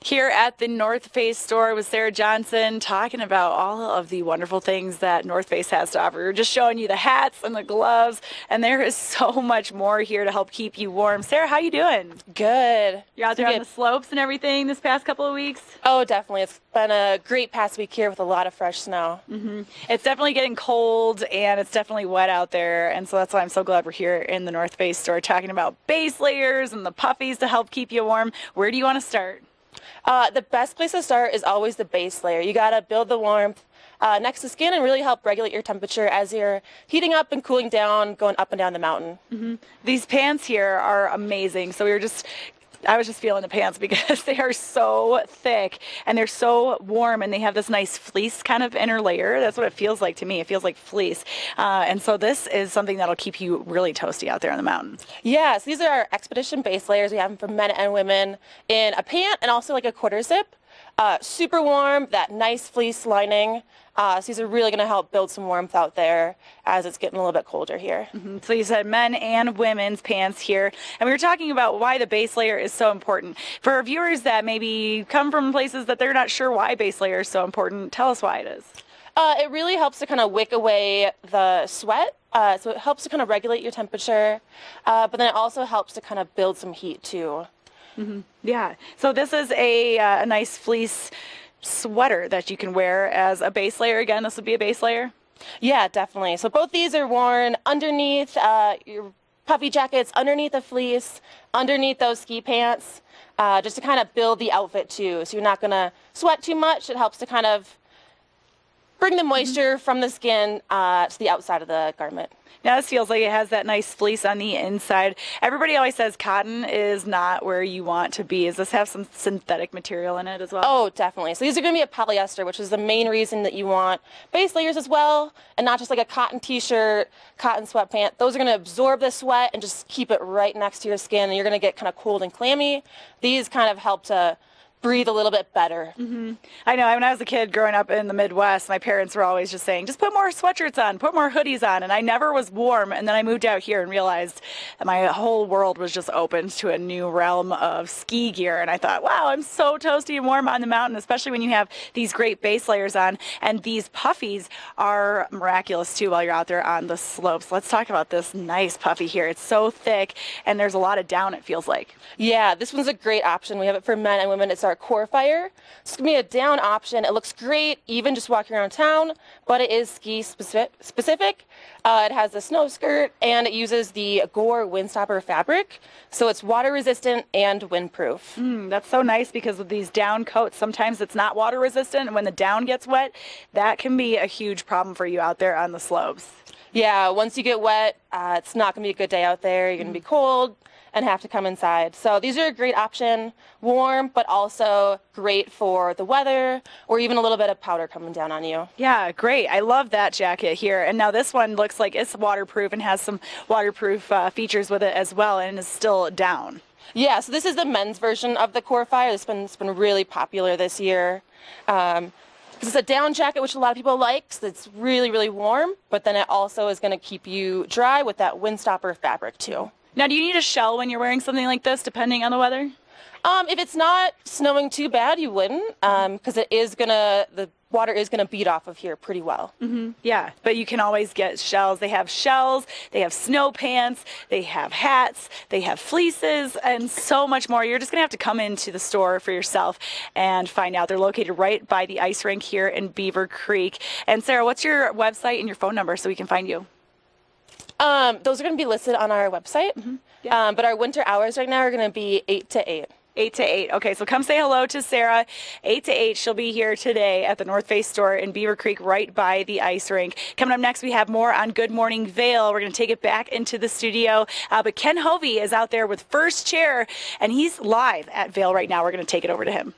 Here at the North Face store with Sarah Johnson, talking about all of the wonderful things that North Face has to offer. We're just showing you the hats and the gloves, and there is so much more here to help keep you warm. Sarah, how you doing? Good. You're out there on the slopes and everything this past couple of weeks? Oh, definitely. It's been a great past week here with a lot of fresh snow. It's definitely getting cold, and it's definitely wet out there, and so that's why I'm so glad we're here in the North Face store talking about base layers and the puffies to help keep you warm. Where do you want to start? The best place to start is always the base layer. You got to build the warmth next to skin and really help regulate your temperature as you're heating up and cooling down, going up and down the mountain. These pants here are amazing. So I was just feeling the pants because they are so thick and they're so warm, and they have this nice fleece kind of inner layer. That's what it feels like to me. It feels like fleece. And so this is something that'll keep you really toasty out there on the mountain. Yes, these are our Expedition base layers. We have them for men and women in a pant and also like a quarter zip. Super warm, that nice fleece lining. So these are really going to help build some warmth out there as it's getting a little bit colder here. So you said men and women's pants here. And we were talking about why the base layer is so important. For our viewers that maybe come from places that they're not sure why base layer is so important, tell us why it is. It really helps to kind of wick away the sweat. So it helps to kind of regulate your temperature. But then it also helps to kind of build some heat too. Yeah. So this is a nice fleece sweater that you can wear as a base layer. Again, this would be a base layer. Yeah, definitely. So both these are worn underneath your puffy jackets, underneath the fleece, underneath those ski pants, just to kind of build the outfit too. So you're not going to sweat too much. It helps to kind of bring the moisture from the skin to the outside of the garment. Now this feels like it has that nice fleece on the inside. Everybody always says cotton is not where you want to be. Does this have some synthetic material in it as well? Oh, definitely. So these are going to be a polyester, which is the main reason that you want base layers as well, and not just like a cotton t-shirt, cotton sweatpant. Those are going to absorb the sweat and just keep it right next to your skin, and you're going to get kind of cold and clammy. These kind of help to breathe a little bit better. I know. When I was a kid growing up in the Midwest, my parents were always just saying, just put more sweatshirts on, put more hoodies on. And I never was warm. And then I moved out here and realized that my whole world was just opened to a new realm of ski gear. And I thought, wow, I'm so toasty and warm on the mountain, especially when you have these great base layers on. And these puffies are miraculous too while you're out there on the slopes. Let's talk about this nice puffy here. It's so thick and there's a lot of down, it feels like. Yeah, this one's a great option. We have it for men and women. It's our core fire. It's going to be a down option. It looks great even just walking around town, but it is ski specific. It has a snow skirt and it uses the Gore windstopper fabric, so it's water resistant and windproof. That's so nice because with these down coats, sometimes it's not water resistant, and when the down gets wet, that can be a huge problem for you out there on the slopes. Yeah, once you get wet, it's not going to be a good day out there. You're going to be cold and have to come inside. So these are a great option, warm, but also great for the weather or even a little bit of powder coming down on you. Yeah, great. I love that jacket here. And now this one looks like it's waterproof and has some waterproof features with it as well, and is still down. Yeah, so this is the men's version of the core fire. It's been really popular this year. It's a down jacket, which a lot of people like, so it's really, really warm, but then it also is going to keep you dry with that windstopper fabric too. Now, do you need a shell when you're wearing something like this, depending on the weather? If it's not snowing too bad, you wouldn't, because the water is gonna beat off of here pretty well. Yeah, but you can always get shells. They have shells, they have snow pants, they have hats, they have fleeces, and so much more. You're just gonna have to come into the store for yourself and find out. They're located right by the ice rink here in Beaver Creek. And Sarah, what's your website and your phone number so we can find you? Those are going to be listed on our website, but our winter hours right now are going to be 8 to 8. 8 to 8. Okay, so come say hello to Sarah. 8 to 8. She'll be here today at the North Face store in Beaver Creek right by the ice rink. Coming up next, we have more on Good Morning Vail. We're going to take it back into the studio. But Ken Hovey is out there with First Chair, and he's live at Vail right now. We're going to take it over to him.